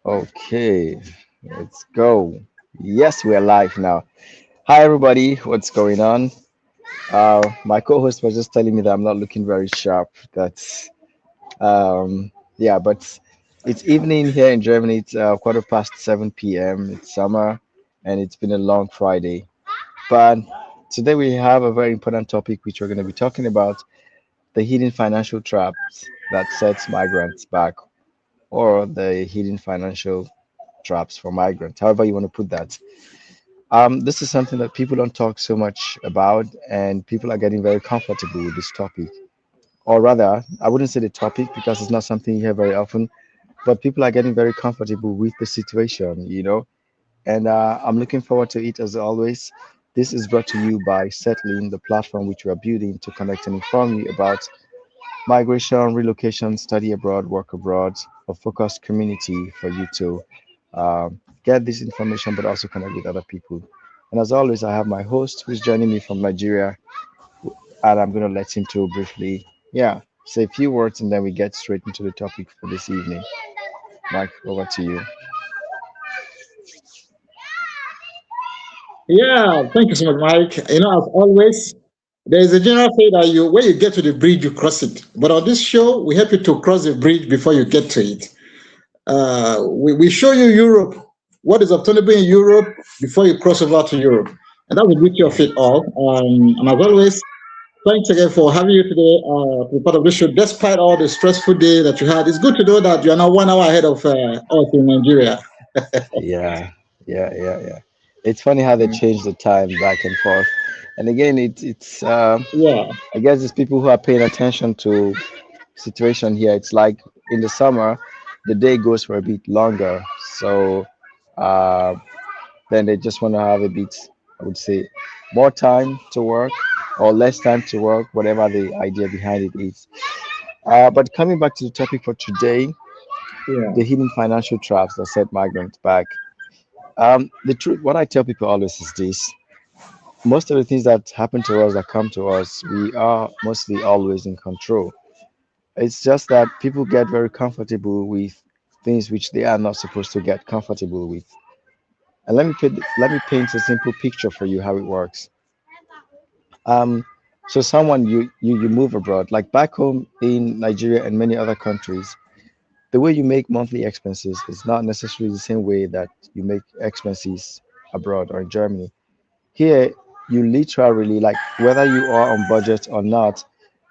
Okay, let's go. Yes, we're live now. Hi, everybody. What's going on? My co-host was just telling me that I'm not looking very sharp. Yeah, but it's evening here in Germany. It's quarter past 7 p.m. It's summer, and it's been a long Friday. But today we have a very important topic which we're going to be talking about: the hidden financial traps that sets migrants back, or the hidden financial traps for migrants, however you want to put that. This is something that people don't talk so much about, and people are getting very comfortable with this topic. Or rather, I wouldn't say the topic because it's not something you hear very often, but people are getting very comfortable with the situation. And I'm looking forward to it as always. This is brought to you by Settling, the platform which we are building to connect and inform you about migration, relocation, study abroad, work abroad, a focused community for you to get this information, but also connect with other people. And as always, I have my host who's joining me from Nigeria, and I'm going to let him to briefly, say a few words, and then we get straight into the topic for this evening. Mike, over to you. Yeah, thank you so much, Mike. As always, there is a general say that you when you get to the bridge, you cross it. But on this show, we help you to cross the bridge before you get to it. We show you Europe, what is obtainable in Europe before you cross over to Europe. And that's the beauty of it all. And as always, thanks again for having you today to be part of this show. Despite all the stressful day that you had, it's good to know that you are now 1 hour ahead of us in Nigeria. Yeah, yeah. It's funny how they change the time back and forth. And again, Yeah, I guess it's people who are paying attention to situation here. It's like in the summer, the day goes for a bit longer. So uh, then they just want to have a bit, I would say, more time to work or less time to work, whatever the idea behind it is. But coming back to the topic for today, yeah. the hidden financial traps that set migrants back. The truth, what I tell people always is this: most of the things that happen to us, that come to us, we are mostly always in control. It's just that people get very comfortable with things which they are not supposed to get comfortable with. And let me paint a simple picture for you how it works. Um, so someone you move abroad, like back home in Nigeria and many other countries, the way you make monthly expenses is not necessarily the same way that you make expenses abroad or in Germany. Here, you literally, like, whether you are on budget or not,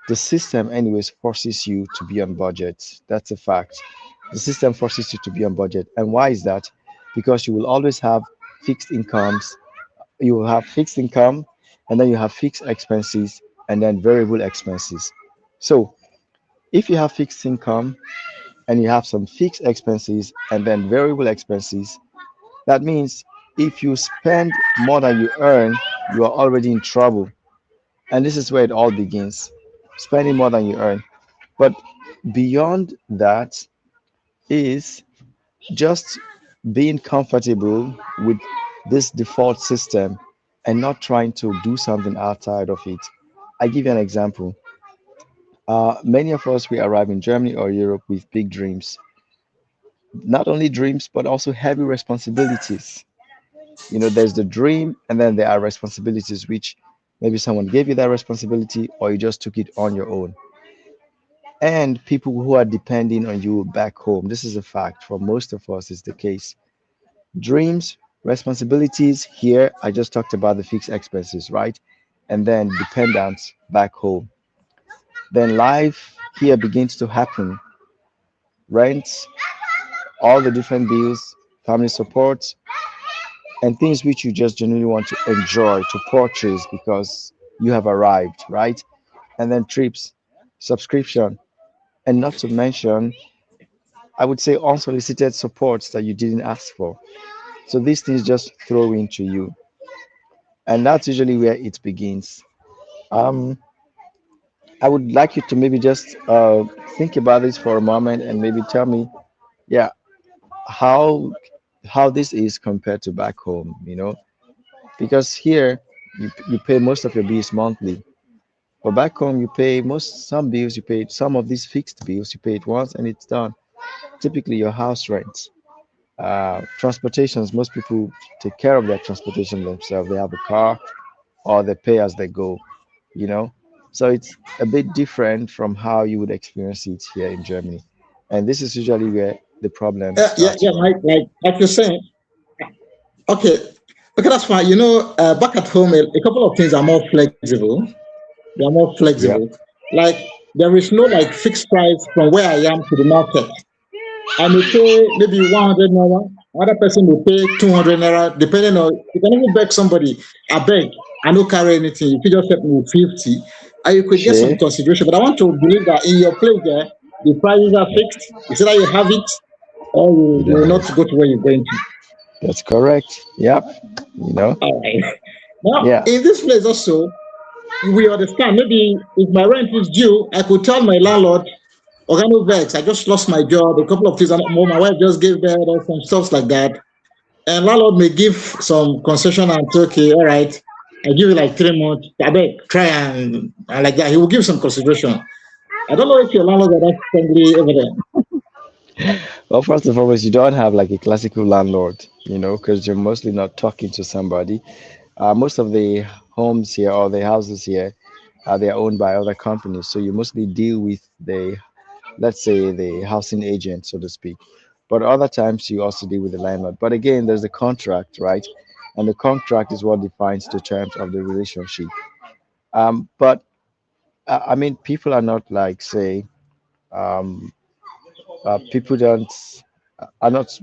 the system anyways forces you to be on budget. That's a fact. The system forces you to be on budget. And why is that? Because you will always have fixed incomes. You will have fixed income, and then you have fixed expenses, and then variable expenses. So if you have fixed income and you have some fixed expenses and then variable expenses, that means if you spend more than you earn, you are already in trouble. And this is where it all begins: spending more than you earn. But beyond that is just being comfortable with this default system and not trying to do something outside of it. I give you an example. Many of us, we arrive in Germany or Europe with big dreams. Not only dreams, but also heavy responsibilities. There's the dream, and then there are responsibilities, which maybe someone gave you that responsibility or you just took it on your own. And people who are depending on you back home. This is a fact for most of us, is the case. Dreams, responsibilities here, I just talked about the fixed expenses, right? And then dependence back home. Then life here begins to happen: rent, all the different bills, family support, and things which you just genuinely want to enjoy, to purchase because you have arrived, right? And then trips, subscription, and not to mention, I would say, unsolicited supports that you didn't ask for. So these things just throw into you, and that's usually where it begins. Um, I would like you to maybe just think about this for a moment and maybe tell me, yeah, how how this is compared to back home. Because here you pay most of your bills monthly, but back home you pay some bills, you pay some of these fixed bills, you pay it once and it's done. Typically your house rent. Transportations, most people take care of their transportation themselves. They have a car or they pay as they go, you know. So it's a bit different from how you would experience it here in Germany. And this is usually where the problem Yeah, starts yeah, from. like you're saying. Okay, okay, that's fine. Back at home, a couple of things are more flexible. They are more flexible. Yeah. Like there is no like fixed price from where I am to the market. I may pay maybe 100 naira. Another person will pay 200 naira, depending on. You can even beg somebody. I beg. I don't carry anything. You could just help me with 50, and you could get some Sure. consideration. But I want to believe that in your place there, the prices are fixed. You say that you have it, or You you don't will have not it. go to where you're going to. That's correct. Yep. You know. All right. Now, Yeah. in this place also, we understand. Maybe if my rent is due, I could tell my landlord, Organo Vex, I just lost my job, a couple of things, and my wife just gave birth or some stuff like that. And landlord may give some concession and say, okay, all right, I give you like 3 months. I beg, try and like that. He will give some consideration. I don't know if your landlord are that friendly over there. Well, first and foremost, you don't have like a classical landlord, because you're mostly not talking to somebody. Most of the homes here or the houses here, they're owned by other companies. So you mostly deal with let's say, the housing agent, so to speak. But other times you also deal with the landlord. But again, there's a contract, right? And the contract is what defines the terms of the relationship. But I mean, people are not like, say, um, people don't are not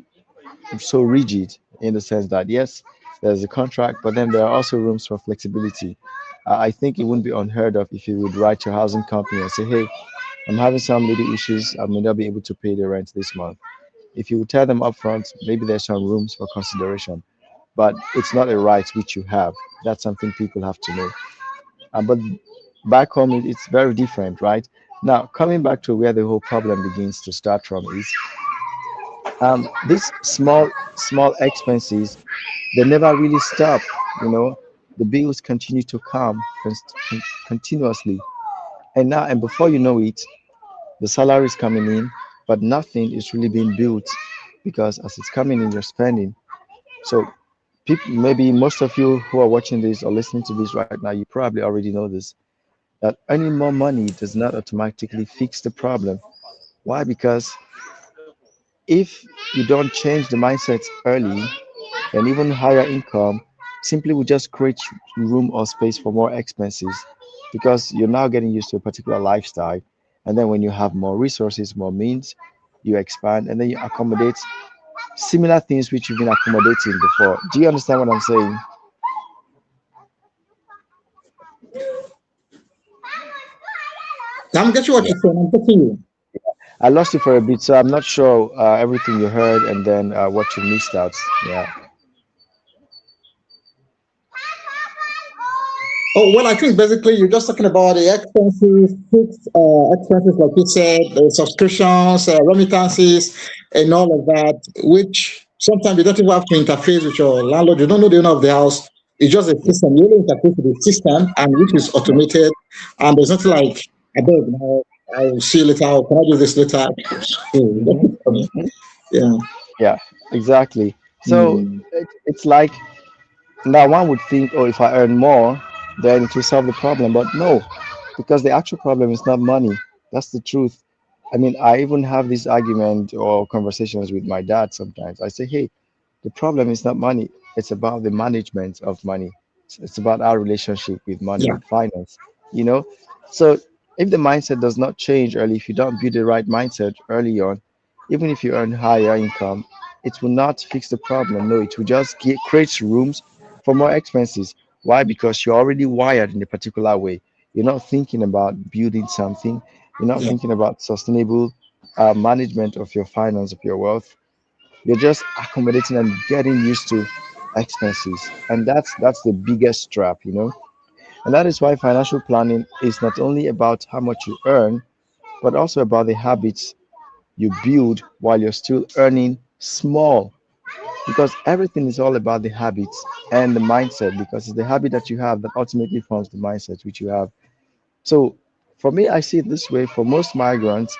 so rigid in the sense that yes, there's a contract, but then there are also rooms for flexibility. I think it wouldn't be unheard of if you would write to a housing company and say, "Hey, I'm having some little issues. I may not be able to pay the rent this month." If you would tell them upfront, maybe there's some rooms for consideration, but it's not a right which you have. That's something people have to know. But back home, it's very different, right? Now, coming back to where the whole problem begins to start from is these small expenses, they never really stop. You know, the bills continue to come continuously, and now and before you know it, the salary is coming in, but nothing is really being built because as it's coming in, you're spending. So people, maybe most of you who are watching this or listening to this right now, you probably already know this, that earning more money does not automatically fix the problem. Why? Because if you don't change the mindset early, and even higher income simply will just create room or space for more expenses because you're now getting used to a particular lifestyle. And then when you have more resources, more means, you expand and then you accommodate similar things which you've been accommodating before. Do you understand what I'm saying? I'm getting what Yeah. you're saying. I'm getting you. I lost you for a bit, so I'm not sure everything you heard and then what you missed out. Yeah. Oh, well, I think basically you're just talking about the expenses, fixed expenses, like you said, the subscriptions, remittances, and all of that, which sometimes you don't even have to interface with your landlord. You don't know the owner of the house. It's just a Yeah. system. You only interface with the system, and which is automated. And there's nothing like, I beg, now, I'll see you later. Or can I do this later? Hmm. Yeah. Yeah, exactly. So Mm. it's like now one would think, oh, if I earn more, then it will solve the problem. But no, because the actual problem is not money. That's the truth. I mean, I even have this argument or conversations with my dad sometimes. I say, hey, the problem is not money. It's about the management of money. It's about our relationship with money, Yeah. with finance, you know? So if the mindset does not change early, if you don't build the right mindset early on, even if you earn higher income, it will not fix the problem. No, it will just create rooms for more expenses. Why? Because you're already wired in a particular way. You're not thinking about building something. You're not Yeah. thinking about sustainable management of your finance, of your wealth. You're just accommodating and getting used to expenses, and that's the biggest trap. And that is why financial planning is not only about how much you earn, but also about the habits you build while you're still earning small. Because everything is all about the habits and the mindset, because it's the habit that you have that ultimately forms the mindset which you have. So for me, I see it this way: for most migrants,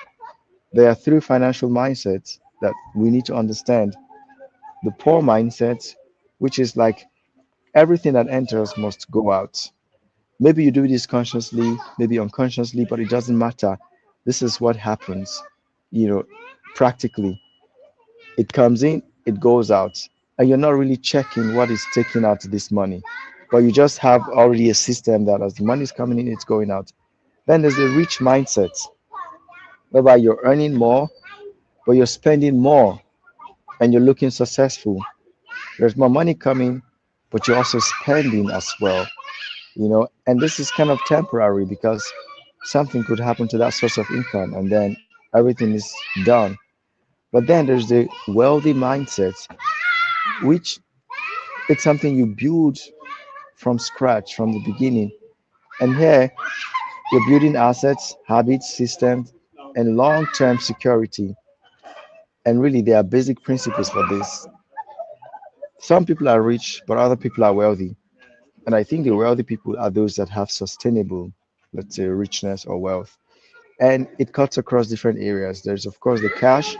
there are three financial mindsets that we need to understand. the poor mindset, which is like everything that enters must go out. Maybe you do this consciously, maybe unconsciously, but it doesn't matter. This is what happens, you know, practically. It comes in, it goes out, and you're not really checking what is taking out this money. But you just have already a system that as the money is coming in, it's going out. Then there's a rich mindset whereby you're earning more, but you're spending more and you're looking successful. There's more money coming, but you're also spending as well, and this is kind of temporary because something could happen to that source of income and then everything is done. But then there's the wealthy mindset, which it's something you build from scratch from the beginning. And here you're building assets, habits, systems, and long-term security. And really, there are basic principles for this. Some people are rich, but other people are wealthy. And I think the wealthy people are those that have sustainable, let's say, richness or wealth. And it cuts across different areas. There's, of course, the cash,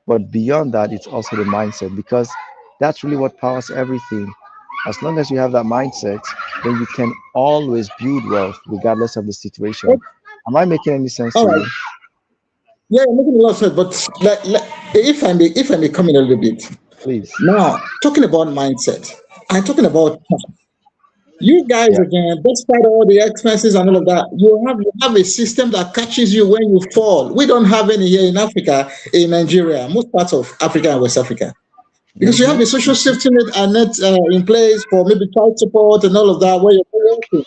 but beyond that, it's also the mindset because that's really what powers everything. As long as you have that mindset, then you can always build wealth regardless of the situation. Am I making any sense All to right. you? Yeah, you're making a lot of sense. But if I may come in a little bit Please. now, talking about mindset, I'm talking about you guys Yeah. again. Despite all the expenses and all of that, you have a system that catches you when you fall. We don't have any here in Africa, in Nigeria, most parts of Africa and West Africa, because you have Mm-hmm. the social safety net in place for maybe child support and all of that where you're working.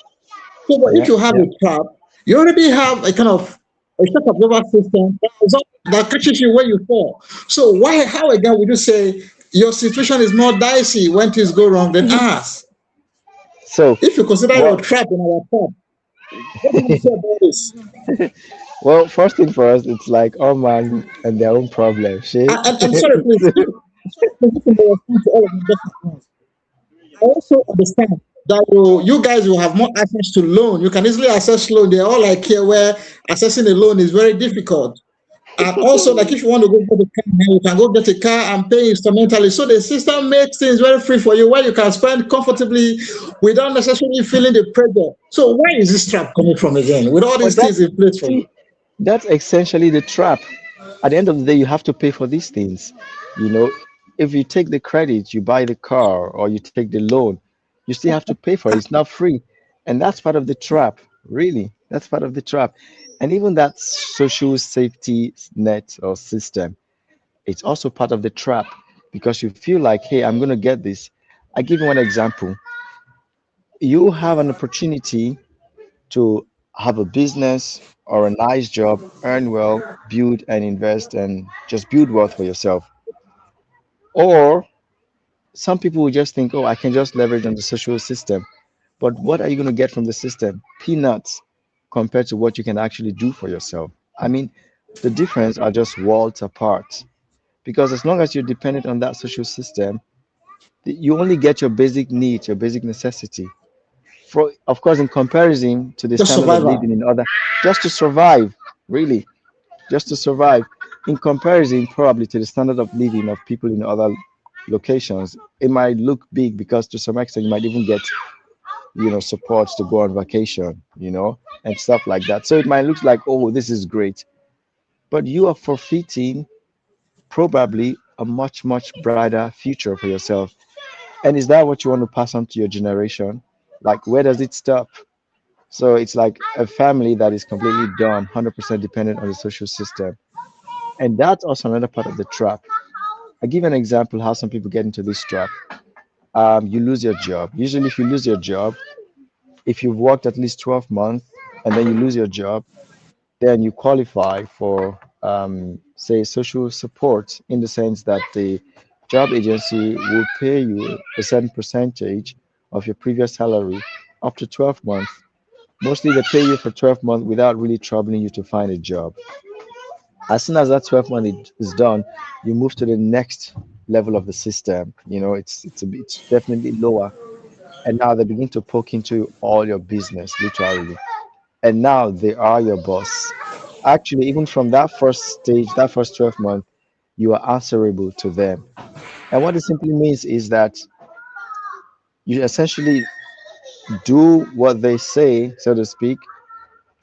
So, but if Yeah. you have Yeah. a trap, you already have a kind of a set of global system that catches you where you fall. So why, how again would you say your situation is more dicey when things go wrong than ours? So, If you consider your well, trap in our trap, what do you say about this? well, first thing for us, it's like all man and their own problem. Shit. And sorry, please, sorry, please, this is my response to all of them. I also understand that you guys will have more access to loan. You can easily access loan. They're all like here where accessing a loan is very difficult. And also, like if you want to go get a car now, you can go get a car and pay instrumentally. So the system makes things very free for you where you can spend comfortably without necessarily feeling the pressure. So where is this trap coming from again? With all But these things that's in place for you? see, that's essentially the trap. At the end of the day, you have to pay for these things. You know, if you take the credit, you buy the car, or you take the loan, you still have to pay for it. It's not free. And that's part of the trap, really. That's part of the trap. And even that social safety net or system, it's also part of the trap because you feel like, hey, I'm going to get this. I give you one example. You have an opportunity to have a business or a nice job, earn well, build and invest, and just build wealth for yourself. Or some people will just think, oh, I can just leverage on the social system. But what are you going to get from the system? Peanuts compared to what you can actually do for yourself. I mean, the difference are just worlds apart. Because as long as you're dependent on that social system, you only get your basic needs, your basic necessity. For, of course, in comparison to the Just standard of survival. living in other, just to survive, really, just to survive. In comparison, probably to the standard of living of people in other locations, it might look big because to some extent you might even get, support to go on vacation, and stuff like that. So it might look like, oh, this is great, but you are forfeiting probably a much, much brighter future for yourself. And is that what you want to pass on to your generation? Like, where does it stop? So it's like a family that is completely done, 100% dependent on the social system. And that's also another part of the trap. I give an example how some people get into this trap. You lose your job. Usually, if you lose your job, if you've worked at least 12 months and then you lose your job, then you qualify for, say, social support in the sense that the job agency will pay you a certain percentage of your previous salary up to 12 months. Mostly they pay you for 12 months without really troubling you to find a job. As soon as that 12 months is done, you move to the next level of the system. It's definitely lower. And now they begin to poke into all your business, literally. And now they are your boss. Actually, even from that first stage, that first 12 months, you are answerable to them. And what it simply means is that you essentially do what they say, so to speak.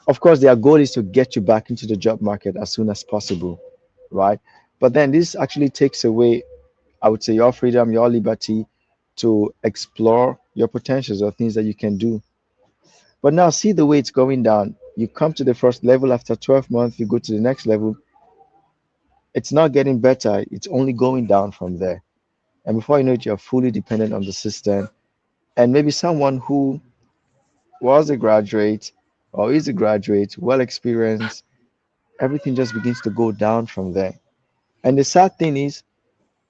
Of course, their goal is to get you back into the job market as soon as possible, right? But then this actually takes away, I would say, your freedom, your liberty to explore your potentials or things that you can do. But now see the way it's going down. You come to the first level after 12 months, you go to the next level. It's not getting better, it's only going down from there. And before you know it, you're fully dependent on the system. And maybe someone who was a graduate or is a graduate, well experienced, everything just begins to go down from there. And the sad thing is,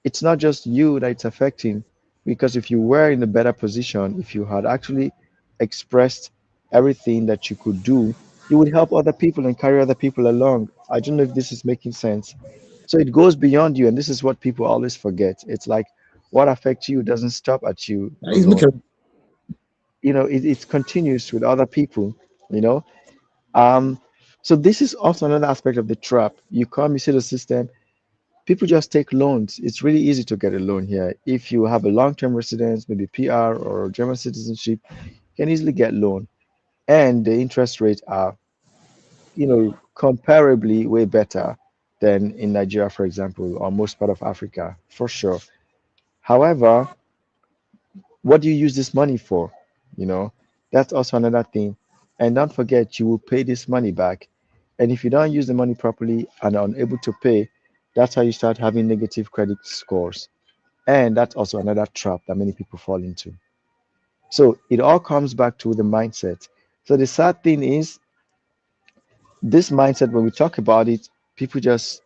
it's not just you that it's affecting, because if you were in a better position, if you had actually expressed everything that you could do, you would help other people and carry other people along. I don't know if this is making sense. So it goes beyond you, and this is what people always forget. It's like what affects you doesn't stop at you It's alone. making It continues with other people, you know. Um, so this is also another aspect of the trap. You come, you see the system, people just take loans. It's really easy to get a loan here. If you have a long-term residence, maybe PR or German citizenship, you can easily get loan. And the interest rates are, comparably way better than in Nigeria, for example, or most part of Africa, for sure. However, what do you use this money for? You know, that's also another thing. And don't forget, you will pay this money back. And if you don't use the money properly and are unable to pay, that's how you start having negative credit scores. And that's also another trap that many people fall into. So it all comes back to the mindset. So the sad thing is, this mindset, when we talk about it, people just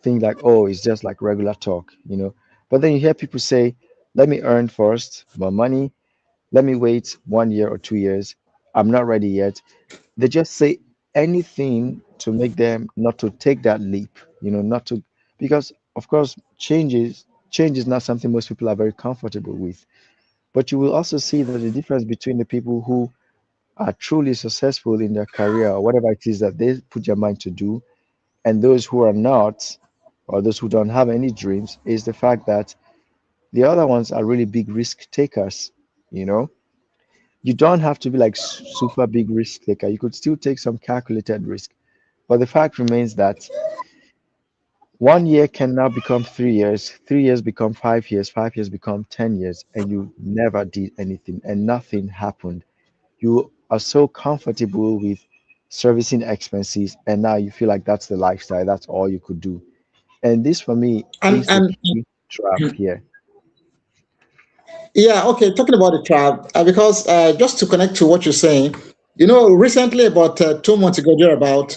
think like, oh, it's just like regular talk. But then you hear people say, let me earn first more money. Let me wait 1 year or 2 years. I'm not ready yet. They just say anything to make them not to take that leap, not to, because of course, change is not something most people are very comfortable with. But you will also see that the difference between the people who are truly successful in their career or whatever it is that they put their mind to do, and those who are not, or those who don't have any dreams, is the fact that the other ones are really big risk takers. You know, you don't have to be like super big risk taker. You could still take some calculated risk. But the fact remains that 1 year can now become 3 years, 3 years become 5 years, 5 years become 10 years, and you never did anything and nothing happened. You are so comfortable with servicing expenses, and now you feel like that's the lifestyle, that's all you could do. And this for me and is the and key trap here. Yeah, okay, talking about the trap, because just to connect to what you're saying, recently, about 2 months ago, thereabout,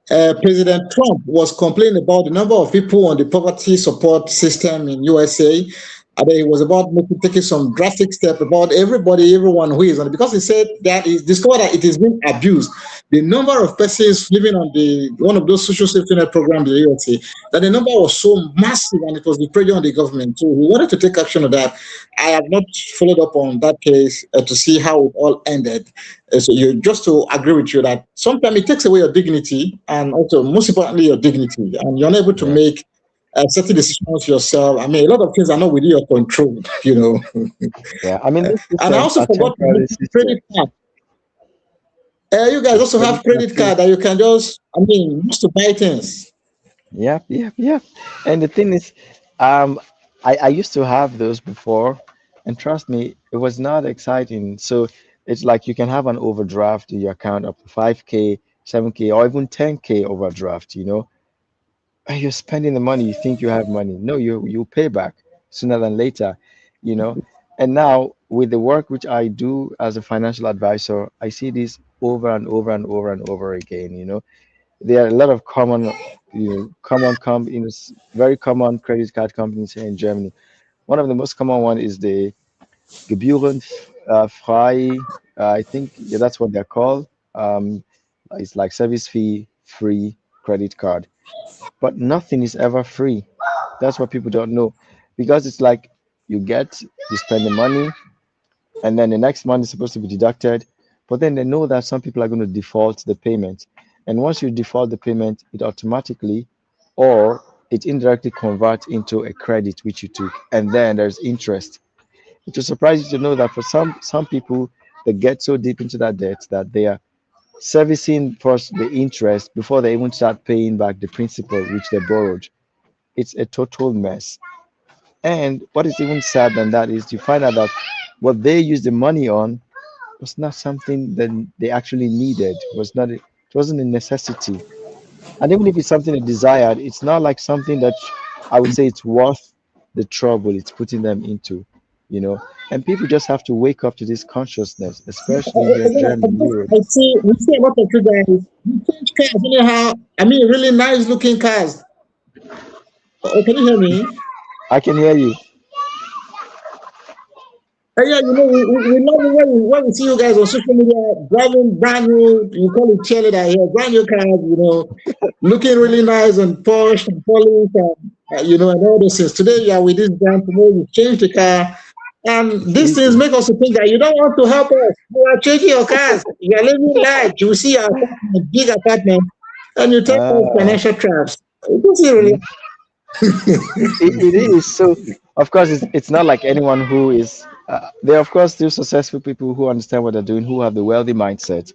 President Trump was complaining about the number of people on the poverty support system in USA. And then he was about taking some drastic step about everyone who is on it, because he said that he discovered that it is being abused. The number of persons living on the one of those social safety net programs in the USA, that the number was so massive, and it was the pressure on the government. So he wanted to take action on that. I have not followed up on that case to see how it all ended. So you just to agree with you that sometimes it takes away your dignity, and also most importantly your dignity, and you're unable to Yeah. make certain decisions yourself. I mean, a lot of things are not within your control. Yeah. I mean, these And I systems also are forgot to temporary mention credit systems. card. You guys Yeah. also Credit have card credit too. card that you can just, use to buy things. Yep, yep, yep. And the thing is, um, I used to have those before, and trust me, it was not exciting. So it's like you can have an overdraft in your account up to 5K, 7K, or even 10K overdraft. And you're spending the money, you think you have money. No, you pay back sooner than later. And now with the work which I do as a financial advisor, I see this over and over and over and over again. There are a lot of very common credit card companies here in Germany. One of the most common one is the Gebührenfrei. I think, yeah, that's what they're called. It's like service fee free credit card, but nothing is ever free. That's what people don't know, because it's like you spend the money, and then the next month is supposed to be deducted. But then they know that some people are going to default the payment. And once you default the payment, it automatically, or it indirectly converts into a credit which you took, and then there's interest. It will surprise you to know that for some people, they get so deep into that debt that they are servicing first the interest before they even start paying back the principal which they borrowed. It's a total mess. And what is even sad than that is you find out that what they used the money on was not something that they actually needed. It wasn't a necessity. And even if it's something they desired, it's not like something that I would say it's worth the trouble it's putting them into, you know. And people just have to wake up to this consciousness, especially here in Germany, Europe. I see, we see a lot of you guys. You change cars anyhow. I mean, really nice looking cars. Oh, can you hear me? I can hear you. Yeah, we love it when we see you guys on social media driving brand new, you call it cheerleader here, brand new cars, looking really nice and polished and polished, and all those things. Today you are with this brand, tomorrow you change the car. And these things Easy. make us think that you don't want to help us. You are changing your cars. You are living large. You see our apartment, big apartment, and you take us Uh, financial traps. It doesn't really. mhm. It is. So, of course, it's not like anyone who is, there are, of course, still successful people who understand what they're doing, who have the wealthy mindset.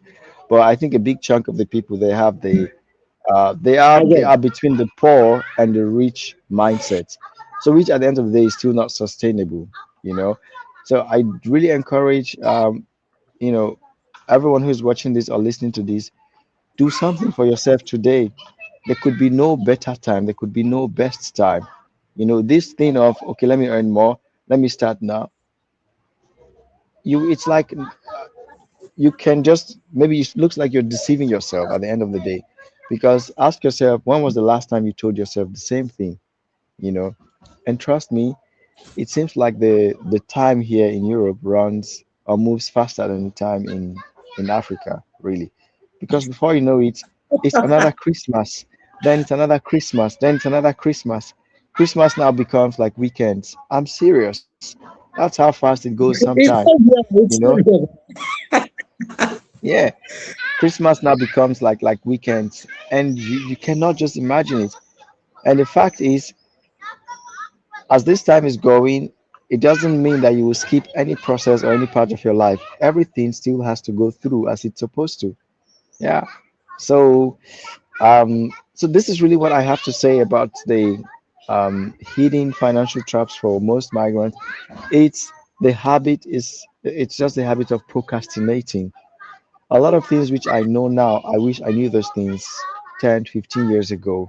But I think a big chunk of the people, they have I they get. are between the poor and the rich mindset. So which at the end of the day is still not sustainable, you know. So I really encourage you know, everyone who's watching this or listening to this, do something for yourself today. There could be no better time, there could be no best time. You know, this thing of okay, let me earn more, let me start now. It's like you can just maybe it looks like you're deceiving yourself at the end of the day, because ask yourself when was the last time you told yourself the same thing, you know. And trust me, it seems like the time here in Europe runs or moves faster than the time in Africa, really, because before you know it, it's another Christmas, then it's another Christmas, then it's another Christmas. Christmas now becomes like weekends. I'm serious. That's how fast it goes sometimes, It's so good. you It's know. so good. Yeah, Christmas now becomes like weekends, and you cannot just imagine it. And the fact is, as this time is going, it doesn't mean that you will skip any process or any part of your life. Everything still has to go through as it's supposed to. Yeah. So, so this is really what I have to say about the hidden financial traps for most migrants. It's just the habit of procrastinating. A lot of things which I know now, I wish I knew those things 10, 15 years ago.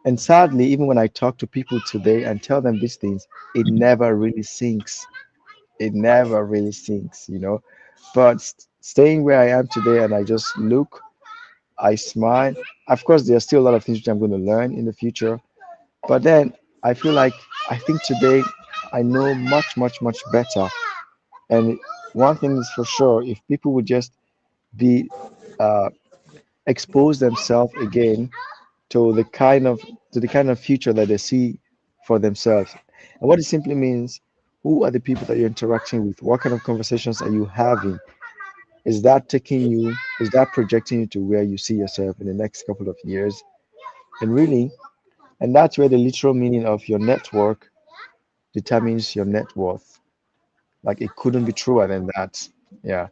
And sadly, even when I talk to people today and tell them these things, it never really sinks. It never really sinks, you know. But staying where I am today and I just look, I smile. Of course, there are still a lot of things which I'm going to learn in the future. But then I feel like I think today I know much, much, much better. And one thing is for sure, if people would just be uh, expose themselves again to the kind of future that they see for themselves. And what it simply means, who are the people that you're interacting with? What kind of conversations are you having? Is that projecting you to where you see yourself in the next couple of years? And really, and that's where the literal meaning of your network determines your net worth. Like it couldn't be truer than that. Yeah.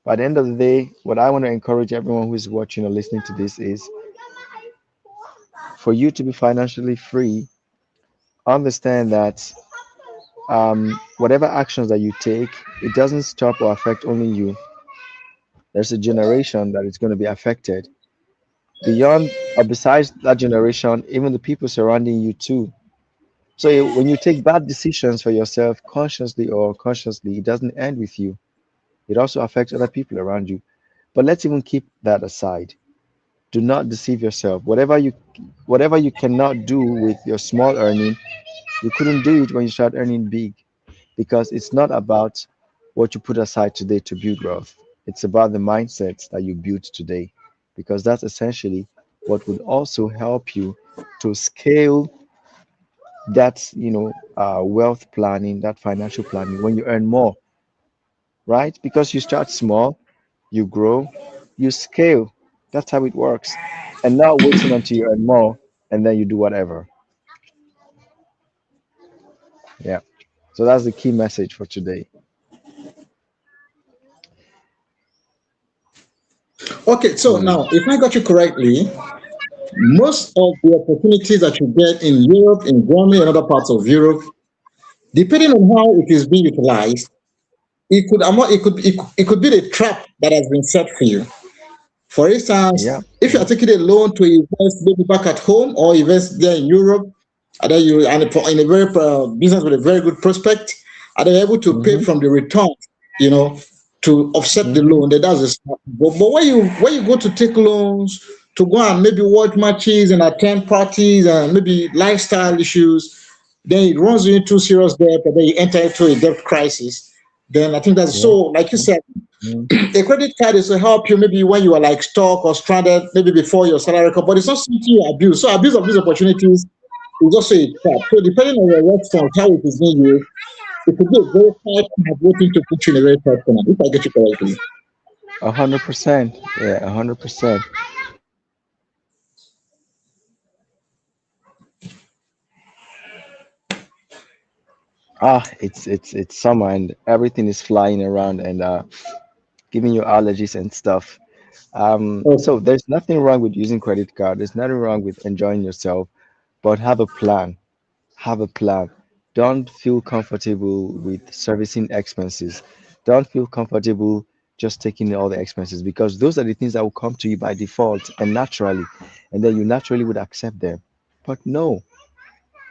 By the end of the day, what I want to encourage everyone who's watching or listening to this is for you to be financially free, understand that whatever actions that you take, it doesn't stop or affect only you. There's a generation that is going to be affected. Beyond or besides that generation, even the people surrounding you too. So when you take bad decisions for yourself, consciously or unconsciously, it doesn't end with you. It also affects other people around you. But let's even keep that aside. Do not deceive yourself. Whatever you cannot do with your small earning, you couldn't do it when you start earning big, because it's not about what you put aside today to build wealth. It's about the mindset that you build today, because that's essentially what would also help you to scale that, wealth planning, that financial planning when you earn more, right? Because you start small, you grow, you scale. That's how it works. And not waiting until you earn more and then you do whatever. Yeah. So that's the key message for today. Okay, so Hmm. now, if I got you correctly, most of the opportunities that you get in Europe, in Germany, and other parts of Europe, depending on how it is being utilized, it could be the trap that has been set for you. For Yeah. instance, if you Yeah. are taking a loan to invest maybe back at home or invest there in Europe, and then you and in a very business with a very good prospect, are they able to pay Hmm. from the returns, you know, to offset the Hmm. loan? Then that's a smart. But when you go to take loans to go and maybe watch matches and attend parties and maybe lifestyle issues, then it runs you into serious debt, and then you enter into a debt crisis. Then I think that's Yeah. so. Like you Yeah. said, Mm. a credit card is to help you maybe when you are like stuck or stranded, maybe before your salary come, but it's not something you abuse. So abuse of these opportunities is also a trap. So depending on your response, how it is being used, it could be a very tight corner waiting to put you in a very tight corner, if I get you correctly. 100%. Yeah. 100%. It's summer and everything is flying around and giving you allergies and stuff. So Okay. there's nothing wrong with using credit card. There's nothing wrong with enjoying yourself, but have a plan. Have a plan. Don't feel comfortable with servicing expenses. Don't feel comfortable just taking all the expenses because those are the things that will come to you by default and naturally, and then you naturally would accept them. But no,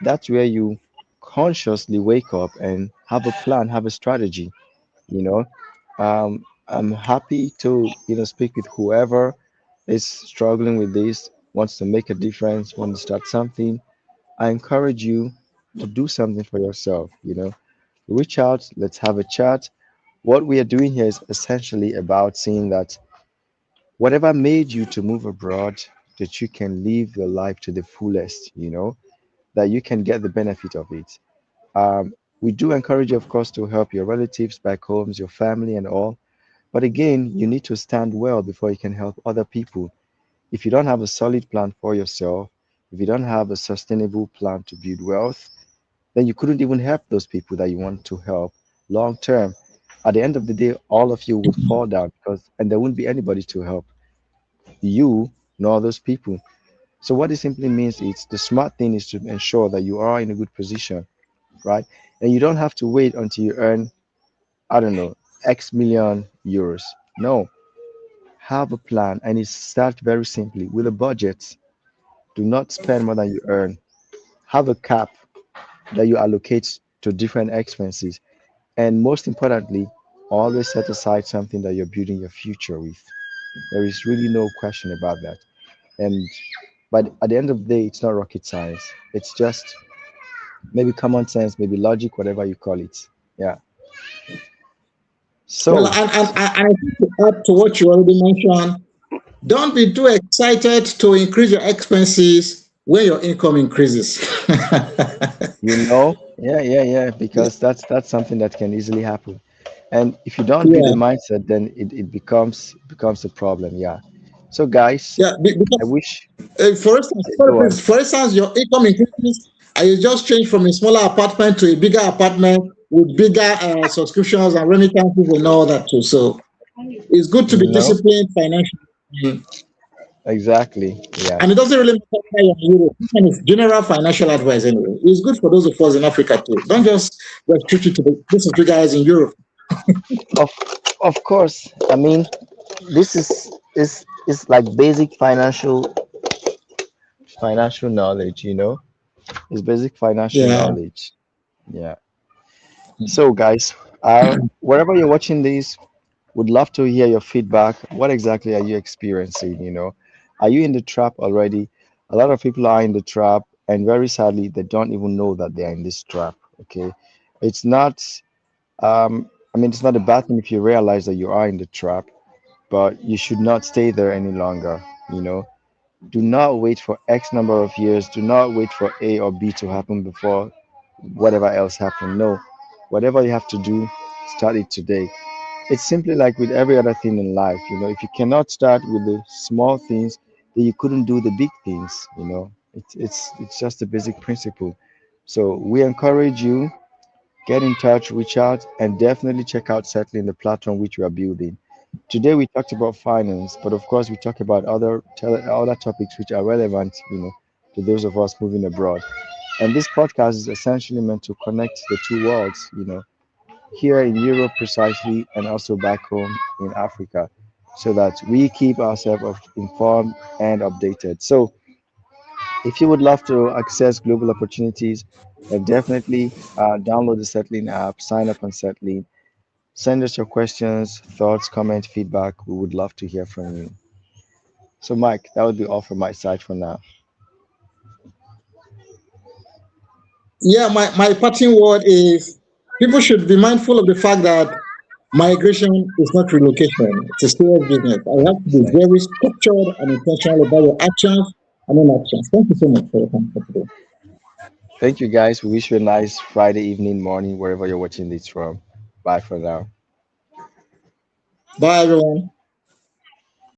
that's where you consciously wake up and have a plan, have a strategy, you know. I'm happy to, speak with whoever is struggling with this, wants to make a difference, wants to start something. I encourage you to do something for yourself, reach out, let's have a chat. What we are doing here is essentially about seeing that whatever made you to move abroad, that you can live your life to the fullest, that you can get the benefit of it. We do encourage you, of course, to help your relatives back homes, your family, and all. But again, you need to stand well before you can help other people. If you don't have a solid plan for yourself, if you don't have a sustainable plan to build wealth, then you couldn't even help those people that you want to help long term. At the end of the day, all of you would fall down and there wouldn't be anybody to help you nor those people. So what it simply means is the smart thing is to ensure that you are in a good position, right? And you don't have to wait until you earn, I don't know, X million euros. No, have a plan and it starts very simply with a budget. Do not spend more than you earn. Have a cap that you allocate to different expenses. And most importantly, always set aside something that you're building your future with. There is really no question about that. And but at the end of the day, it's not rocket science. It's just maybe common sense, maybe logic, whatever you call it. Yeah. Well, So, and I think to add to what you already mentioned, don't be too excited to increase your expenses when your income increases. yeah, because that's something that can easily happen. And if you don't build a Yeah, mindset, then it becomes a problem. Yeah. So guys, yeah. I Because wish for instance, go on. for instance, your income increases and you just change from a smaller apartment to a bigger apartment with bigger subscriptions and remittances and all that too. So it's good to be No, disciplined financially. exactly. Yeah. And it doesn't really matter whether you're in Europe. This one is general financial advice anyway. It's good for those of us in Africa too. Don't just restrict it to those of you guys in Europe. Of of course. I mean, this is like basic financial knowledge, It's basic financial Yeah. knowledge. Yeah. So guys, wherever you're watching this, would love to hear your feedback. What exactly are you experiencing, Are you in the trap already? A lot of people are in the trap, and very sadly, they don't even know that they are in this trap. Okay. It's not it's not a bad thing if you realize that you are in the trap, but you should not stay there any longer, you know. Do not wait for X number of years. Do not wait for A or B to happen before whatever else happen. No, whatever you have to do, start it today. It's simply like with every other thing in life, if you cannot start with the small things, then you couldn't do the big things. It's just a basic principle. So we encourage you. Get in touch, reach out, and definitely check out Settling, the platform which we are building. Today we talked about finance, but of course we talk about other topics which are relevant, to those of us moving abroad. And this podcast is essentially meant to connect the two worlds, here in Europe precisely, and also back home in Africa, so that we keep ourselves informed and updated. So if you would love to access global opportunities, then definitely download the Settling app, sign up on Settling, send us your questions, thoughts, comment, feedback. We would love to hear from you. So, Mike, that would be all from my side for now. Yeah, my parting word is people should be mindful of the fact that migration is not relocation. It's a serious business. I have to be Thank very structured and intentional about your actions and inactions. Thank you so much for your time for today. Thank you, guys. We wish you a nice Friday evening, morning, wherever you're watching this from. Bye for now. Bye, everyone.